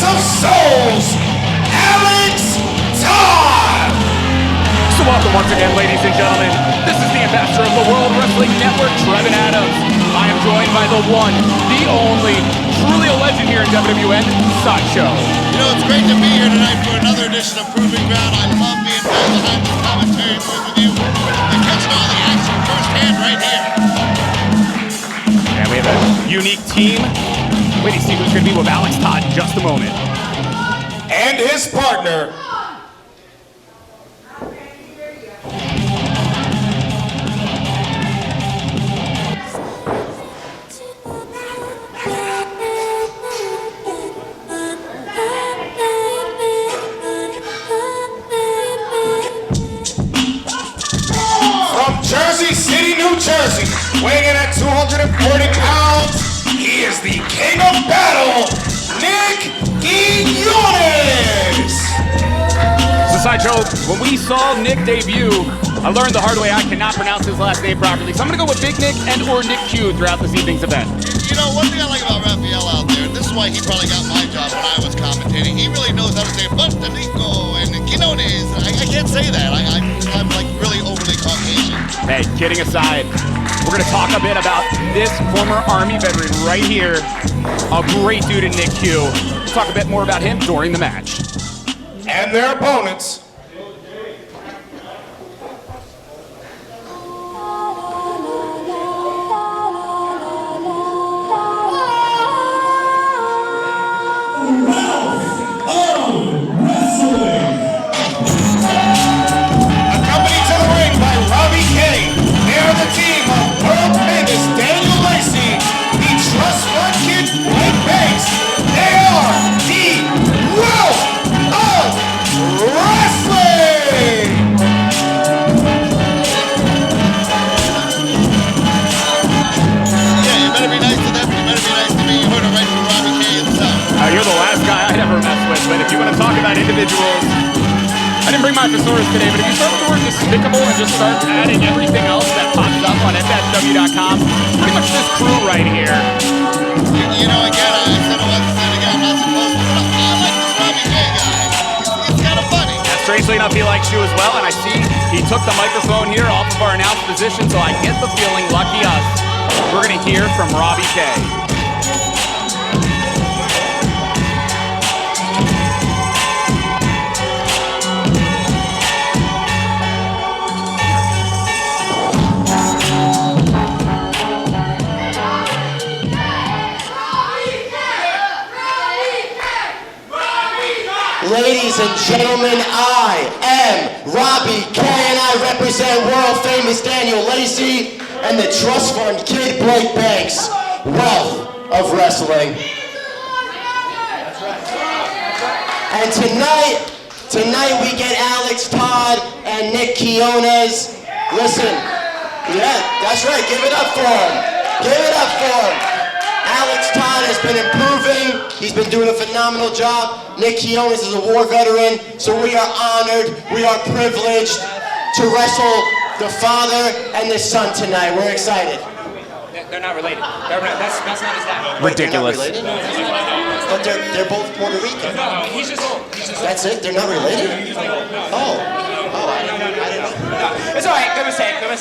of Souls, Alex Todd! So welcome once again, ladies and gentlemen. This is the ambassador of the World Wrestling Network, Trevin Adams. I am joined by the one, the only, truly a legend here in WWN, Sideshow. You know, it's great to be here tonight for another edition of Proving Ground. I love being back behind the commentary booth with you and catching all the action firsthand right here. And we have a unique team. Wait to see who's going to be with Alex Todd in just a moment. And his partner, Jersey City, New Jersey, weighing in at 240 pounds, he is the king of battle, Nick Quinones! So Sideshow, when we saw Nick debut, I learned the hard way I cannot pronounce his last name properly. So I'm going to go with Big Nick and or Nick Q throughout this evening's event. You know, one thing I like about Raphael out there, and this is why he probably got my job when I was commentating, he really knows how to say Bantanico and Quinones. I can't say that. I'm like really overly Caucasian. Hey, kidding aside, we're going to talk a bit about this former Army veteran right here. A great dude in Nick Q. We'll talk a bit more about him during the match. And their opponents. You're the last guy I'd ever mess with, but if you want to talk about individuals, I didn't bring my thesaurus today, but if you start with the word despicable and just start adding everything else that pops up on FSW.com, pretty much this crew right here. You know, again, I said it once, and again, I'm not supposed to, but I like this Robbie K guy. It's kind of funny. Yeah, strangely enough, he likes you as well, and I see he took the microphone here off of our announced position, so I get the feeling, lucky us, we're going to hear from Robbie K. Ladies and gentlemen, I am Robbie K, and I represent world-famous Daniel Lacey and the trust fund Kid Blake Banks, wealth of wrestling. And tonight we get Alex Todd and Nick Quinones. Listen, yeah, that's right, give it up for him. Give it up for him. Alex Todd has been improving. He's been doing a phenomenal job. Nick Quinones is a war veteran, so we are honored, we are privileged to wrestle the father and the son tonight. We're excited. They're not related. That's not his dad. Ridiculous. Wait, they're not related? But they're both Puerto Rican. No, he's just old. That's it? They're not related? Oh, I didn't know. It's all right. Good mistake. But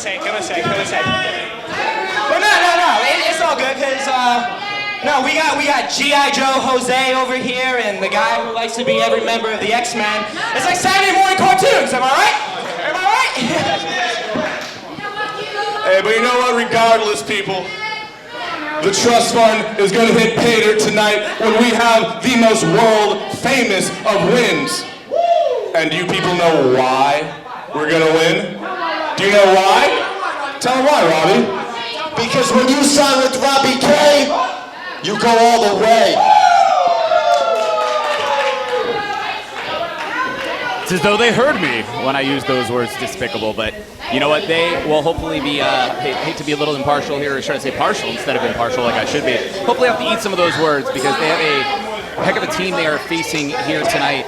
no. It's all good because no, we got G.I. Joe Jose over here, and the guy who likes to be every member of the X-Men. It's like Saturday morning cartoons. Am I right? Hey, but you know what? Regardless, people, the trust fund is going to hit pay dirt tonight when we have the most world famous of wins. And do you people know why we're going to win? Do you know why? Tell them why, Robbie. Because when you sign with Robbie K, you go all the way. It's as though they heard me when I used those words, despicable, but you know what? They will hopefully be, hate to be a little impartial here, or try to say partial instead of impartial like I should be. Hopefully have to eat some of those words because they have a heck of a team they are facing here tonight.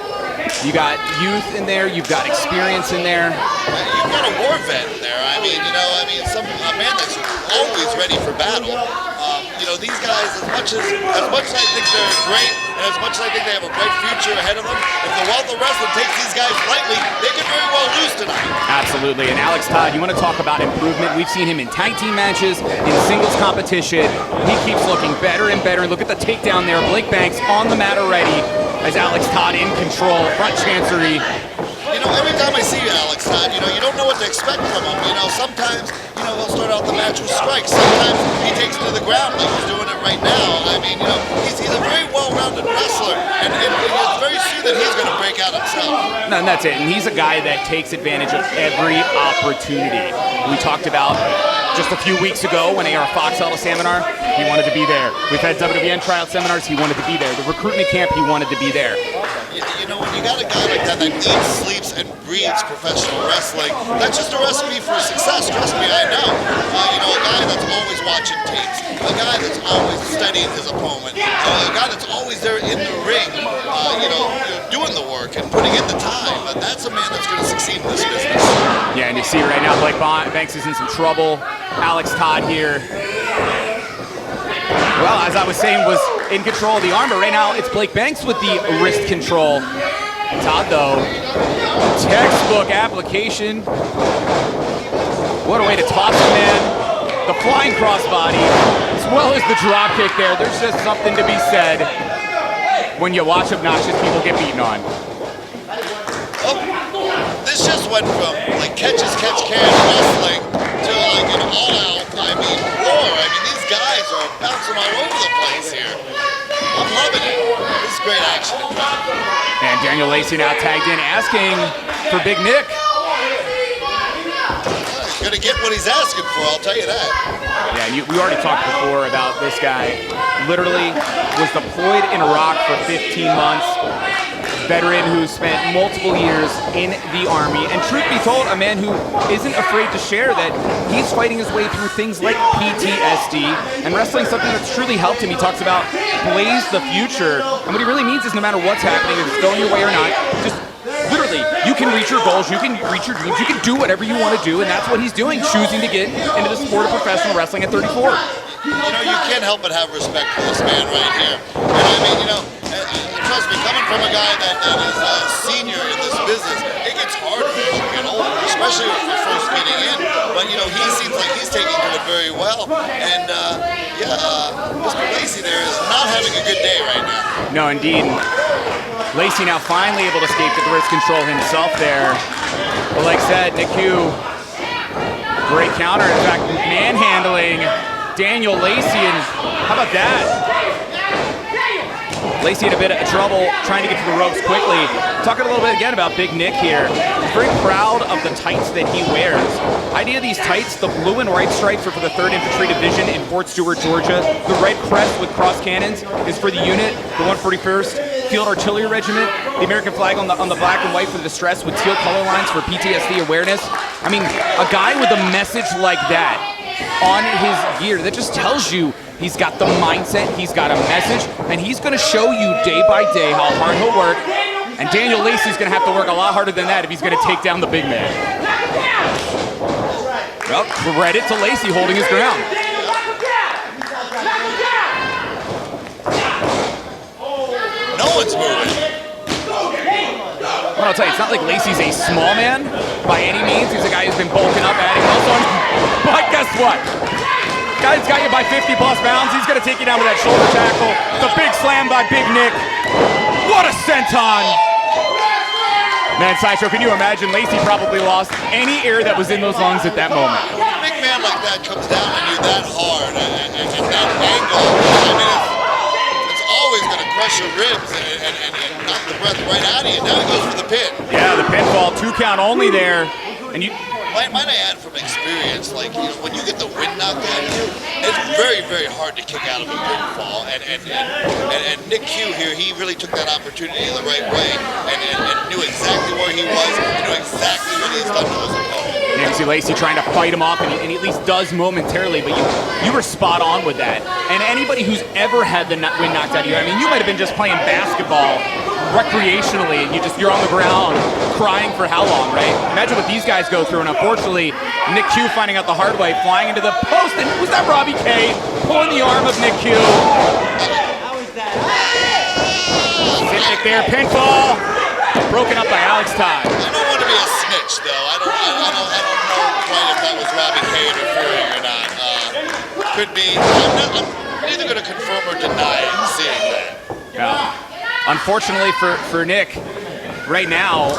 You got youth in there, you've got experience in there. You've got a war vet in there. A man that's always ready for battle. you know, these guys, as much as I think they're great, and as much as I think they have a bright future ahead of them, if the Wealth of Wrestling takes these guys lightly, they could very well lose tonight. Absolutely. And Alex Todd, you want to talk about improvement? We've seen him in tag team matches, in singles competition. He keeps looking better and better. Look at the takedown there. Blake Banks on the mat already as Alex Todd in control. Front chancery. You know, every time I see you, Alex Todd, you know, you don't know what to expect from him. You know, sometimes, you know, he'll start out the match with strikes. Sometimes he takes it to the ground like he's doing it right now. I mean, you know, he's a very well-rounded wrestler, and it's very soon that he's going to break out himself. And that's it. And he's a guy that takes advantage of every opportunity. We talked about just a few weeks ago when AR Fox held a seminar, he wanted to be there. We've had WWN tryout seminars, he wanted to be there. The recruitment camp, he wanted to be there. You know, when you got a guy like that that eats, sleeps, and breathes professional wrestling, that's just a recipe for success. Trust me, I know. You know, a guy that's always watching tapes, a guy that's always studying his opponent, a guy that's always there in the ring, you know, doing the work and putting in the time. But that's a man that's going to succeed in this business. Yeah, and you see right now, Blake Banks is in some trouble. Alex Todd here. Well, as I was saying, was in control of the arm, but right now it's Blake Banks with the wrist control. Todd, though, textbook application. What a way to toss a man. The flying crossbody, as well as the drop kick there. There's just something to be said when you watch obnoxious people get beaten on. Oh, this just went from like catch can wrestling to like an all-out, I mean, war. I mean, these guys are bouncing all over the place here. I'm loving it. This is great action. And Daniel Lacey now tagged in, asking for Big Nick. He's going to get what he's asking for, I'll tell you that. Yeah, and we already talked before about this guy. Literally was deployed in Iraq for 15 months. Veteran who spent multiple years in the Army, and truth be told, a man who isn't afraid to share that he's fighting his way through things like PTSD, and wrestling something that's truly helped him. He talks about blaze the future, and what he really means is no matter what's happening, if it's going your way or not, just literally, you can reach your goals, you can reach your dreams, you can do whatever you want to do, and that's what he's doing, choosing to get into the sport of professional wrestling at 34. You know, you can't help but have respect for this man right here. And I mean, you know, trust me, coming from a guy that is a senior in this business, it gets harder as you get older, especially when you're first getting in. But, you know, he seems like he's taking to it very well. And, Mr. Lacey there is not having a good day right now. No, indeed. Lacey now finally able to escape the wrist control himself there. But like said, Nick Q, great counter. In fact, manhandling Daniel Lacey, and how about that? Lacey had a bit of trouble trying to get to the ropes quickly. Talking a little bit again about Big Nick here. He's very proud of the tights that he wears. Idea of these tights, the blue and white stripes are for the 3rd Infantry Division in Fort Stewart, Georgia. The red crest with cross cannons is for the unit, the 141st Field Artillery Regiment. The American flag on the black and white for the distress with teal color lines for PTSD awareness. I mean, a guy with a message like that on his gear, that just tells you he's got the mindset, he's got a message, and he's going to show you day by day how hard he'll work. And Daniel Lacey's going to have to work a lot harder than that if he's going to take down the big man. Well, credit to Lacey holding his ground. No one's moving. Well, I'll tell you, it's not like Lacey's a small man by any means. He's a guy who's been bulking up, adding muscle on. But guess what? Guy's got you by 50 plus pounds. He's going to take you down with that shoulder tackle. The big slam by Big Nick. What a senton! Man, Sideshow, can you imagine? Lacey probably lost any air that was in those lungs at that moment. When a big man like that comes down on you that hard and that angle, I mean, it's always going to crush your ribs and knock the breath right out of you. Now he goes for the pin. Yeah, the pinfall, 2 count only there. And you... Might I add from experience, like, you know, when you get the wind knocked out of you, it's very, very hard to kick out of a pinfall. And Nick Q here, he really took that opportunity the right way and knew exactly where he was and knew exactly what he's done to his opponent. And you can see Lacey trying to fight him off, and he at least does momentarily, but you were spot on with that. And anybody who's ever had the wind knocked out of you, I mean, you might have been just playing basketball recreationally, and you're on the ground crying for how long, right? Imagine what these guys go through, and unfortunately, Nick Q finding out the hard way, flying into the post, and was that Robbie K pulling the arm of Nick Q? How was that? Nick there, pinfall, broken up by Alex Todd. I don't want to be a snitch, though. I don't know quite if that was Robbie K interfering or not. Could be. I'm neither going to confirm or deny seeing that. Yeah. Unfortunately for Nick, right now,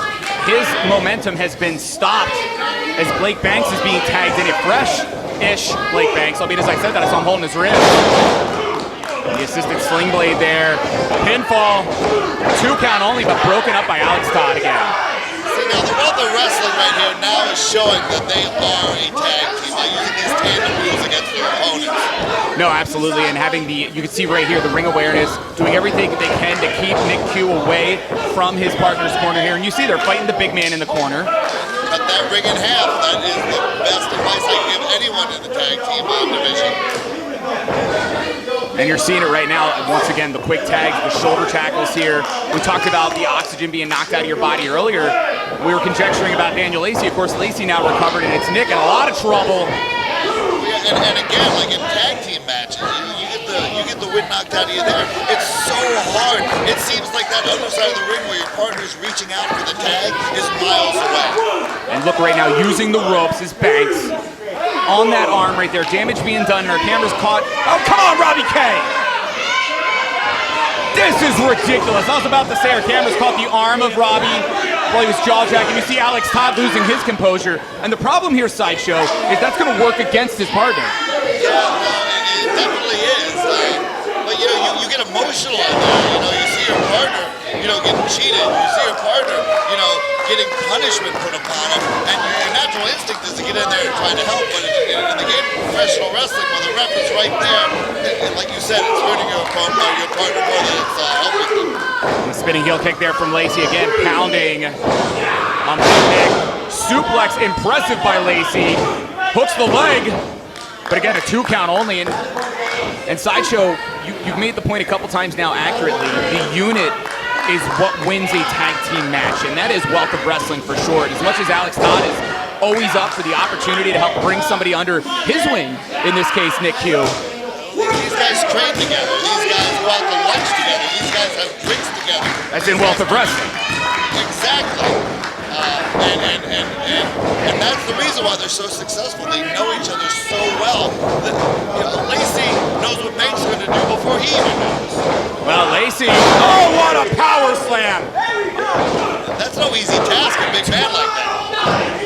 his momentum has been stopped as Blake Banks is being tagged in. A fresh-ish Blake Banks, albeit as I said that, I saw him holding his wrist. The assisted sling blade there. Pinfall, 2 count only, but broken up by Alex Todd again. See, now the Wealth of Wrestling right here now is showing that they are a tag team by using these tandem moves against their opponents. No, absolutely, and having you can see right here the ring awareness, doing everything they can to keep Nick Q away from his partner's corner here. And you see they're fighting the big man in the corner. Cut that ring in half. That is the best advice I can give anyone in the tag team division. And you're seeing it right now. Once again, the quick tags, the shoulder tackles here. We talked about the oxygen being knocked out of your body earlier. We were conjecturing about Daniel Lacey. Of course, Lacey now recovered, and it's Nick in a lot of trouble. Yeah, and again, like in tag team matches, you get the wind knocked out of you there. It's so hard. It seems like that other side of the ring where your partner's reaching out for the tag is miles away. And look right now, using the ropes is Banks. On that arm right there, damage being done, and our camera's caught. Oh, come on, Robbie K! This is ridiculous. I was about to say our camera's caught the arm of Robbie while he was jaw-jacking. You see Alex Todd losing his composure. And the problem here, Sideshow, is that's going to work against his partner. Yeah, it definitely is. But, you get emotional in there. You see your partner, getting cheated. You see your partner, getting punishment put upon him. And your natural instinct is to get in there and try to help. But in the game of professional wrestling, when the ref is right there, and like you said, it's hurting your partner more than it's helping them. The spinning heel kick there from Lacey again, pounding on Big Nick. Suplex, impressive by Lacey. Hooks the leg, but again, a 2 count only. And Sideshow, you've made the point a couple times now accurately. The unit is what wins a tag team match, and that is Wealth of Wrestling for sure. As much as Alex Todd is always up for the opportunity to help bring somebody under his wing, in this case, Nick Q. These guys train together. These guys go out to lunch together. These guys have drinks together. That's in Wealth of Wrestling. Exactly. And that's the reason why they're so successful. They know each other so well that Lacey knows what Banks is going to do before he even knows. Well, Lacey, oh, what a power slam! That's no easy task, a big man like that.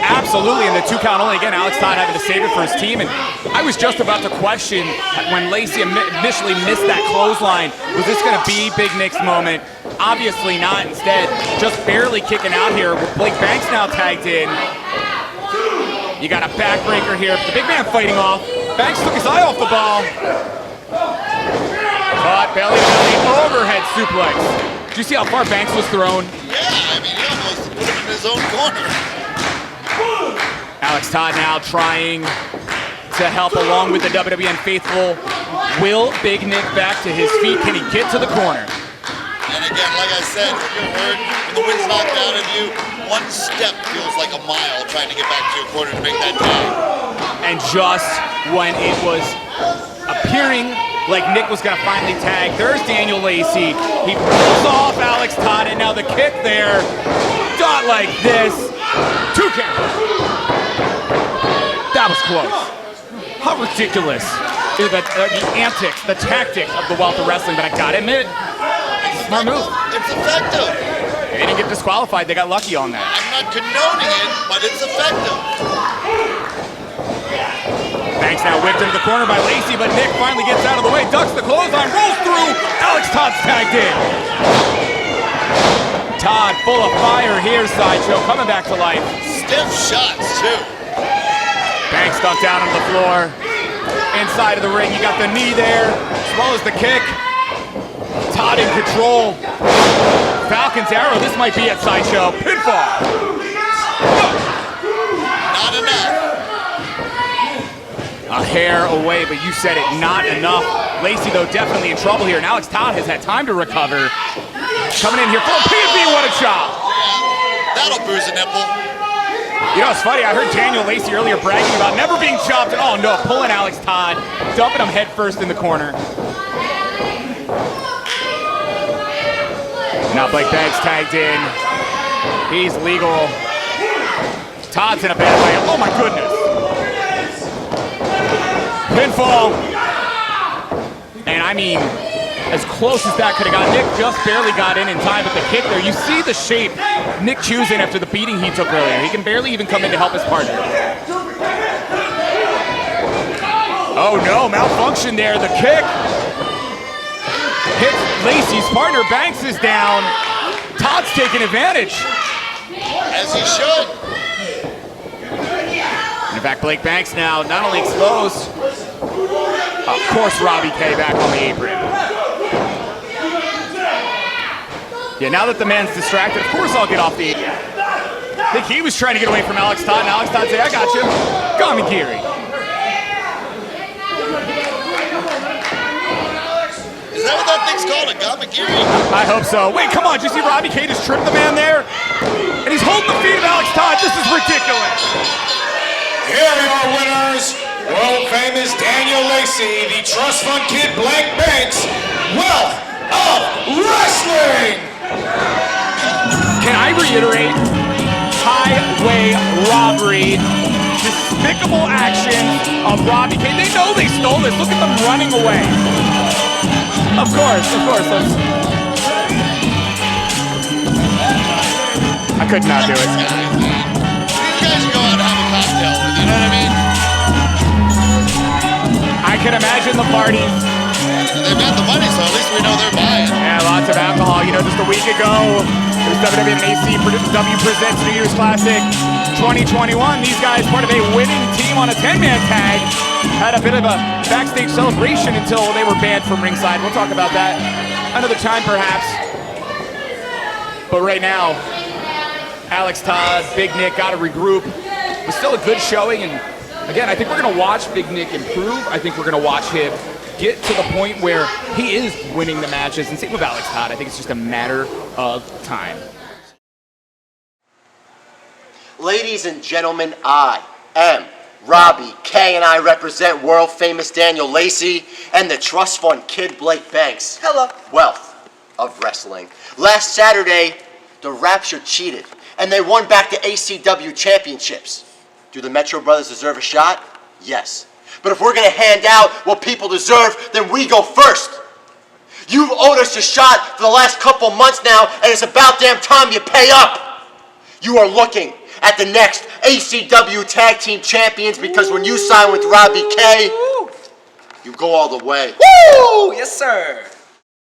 Absolutely, and the 2 count only again. Alex Todd having to save it for his team, and I was just about to question when Lacey initially missed that clothesline. Was this going to be Big Nick's moment? Obviously not. Instead, just barely kicking out here with Blake Banks now tagged in. You got a backbreaker here. The big man fighting off. Banks took his eye off the ball. Caught belly to belly overhead suplex. Did you see how far Banks was thrown? Yeah, I mean, he almost put him in his own corner. Alex Todd now trying to help along with the WWN faithful. Will Big Nick back to his feet? Can he get to the corner? And again, like I said, you're hurt, when the wind's knocked out of you, one step feels like a mile trying to get back to your corner to make that tag. And just when it was appearing like Nick was going to finally tag, there's Daniel Lacey. He pulls off Alex Todd, and now the kick there. Dot like this. 2 count. That was close. How ridiculous is the antics, the tactics of the Wealth of Wrestling, but I gotta admit, smart move. It's effective. They didn't get disqualified, they got lucky on that. I'm not condoning it, but it's effective. Banks now whipped into the corner by Lacey, but Nick finally gets out of the way, ducks the clothesline, rolls through. Alex Todd's tagged in. Todd full of fire here, Sideshow, coming back to life. Stiff shots, too. Banks dunked down on the floor. Inside of the ring, you got the knee there, as well as the kick. Todd in control. Falcon's arrow, this might be it, Sideshow. Pinfall. Not not enough. A hair away, but you said it, not enough. Lacey, though, definitely in trouble here. And Alex Todd has had time to recover. Coming in here for a PB, what a chop. That'll bruise a nipple. You know, it's funny, I heard Daniel Lacey earlier bragging about never being chopped. Oh no, pulling Alex Todd, dumping him head first in the corner. Now Blake Banks tagged in. He's legal. Todd's in a bad way. Oh my goodness. Pinfall. And I mean, as close as that could have got. Nick just barely got in time, but the kick there, you see the shape Nick Chu's in after the beating he took earlier. He can barely even come in to help his partner. Oh no, malfunction there, the kick. Hits Lacey's partner, Banks is down. Todd's taking advantage. As he should. In fact, Blake Banks now not only exposed, of course Robbie K back on the apron. Yeah, now that the man's distracted, of course I'll get off the apron. I think he was trying to get away from Alex Todd, and Alex Todd said, I got you. Gamagiri. Is that what that thing's called, a gamagiri? I hope so. Wait, come on, did you see Robbie K just trip the man there? And he's holding the feet of Alex Todd. This is ridiculous. Here are your winners, world famous Daniel Lacey, the Trust Fund Kid Blake Banks, Wealth of Wrestling! Can I reiterate? Highway robbery, despicable actions of Robbie K. They know they stole this. Look at them running away. Of course. I could not do it. These guys should go out and have a cocktail with, you know what I mean? I can imagine the parties. They've got the money, so at least we know they're buying. Yeah, lots of alcohol. You know, just a week ago, it was WWN Presents New Year's Classic 2021. These guys, part of a winning team on a 10-man tag, had a bit of a backstage celebration until they were banned from ringside. We'll talk about that another time, perhaps. But right now, Alex Todd, Big Nick got to regroup. It was still a good showing, and again, I think we're going to watch Big Nick improve. I think we're going to watch him get to the point where he is winning the matches. And same with Alex Todd. I think it's just a matter of time. Ladies and gentlemen, I am Robbie K, and I represent world famous Daniel Lacey and the Trust Fund Kid Blake Banks. Hello. Wealth of Wrestling. Last Saturday, the Rapture cheated, and they won back the ACW championships. Do the Metro Brothers deserve a shot? Yes. But if we're going to hand out what people deserve, then we go first. You've owed us a shot for the last couple months now, and it's about damn time you pay up. You are looking at the next ACW Tag Team Champions, because when you sign with Robbie K, you go all the way. Woo! Yes, sir.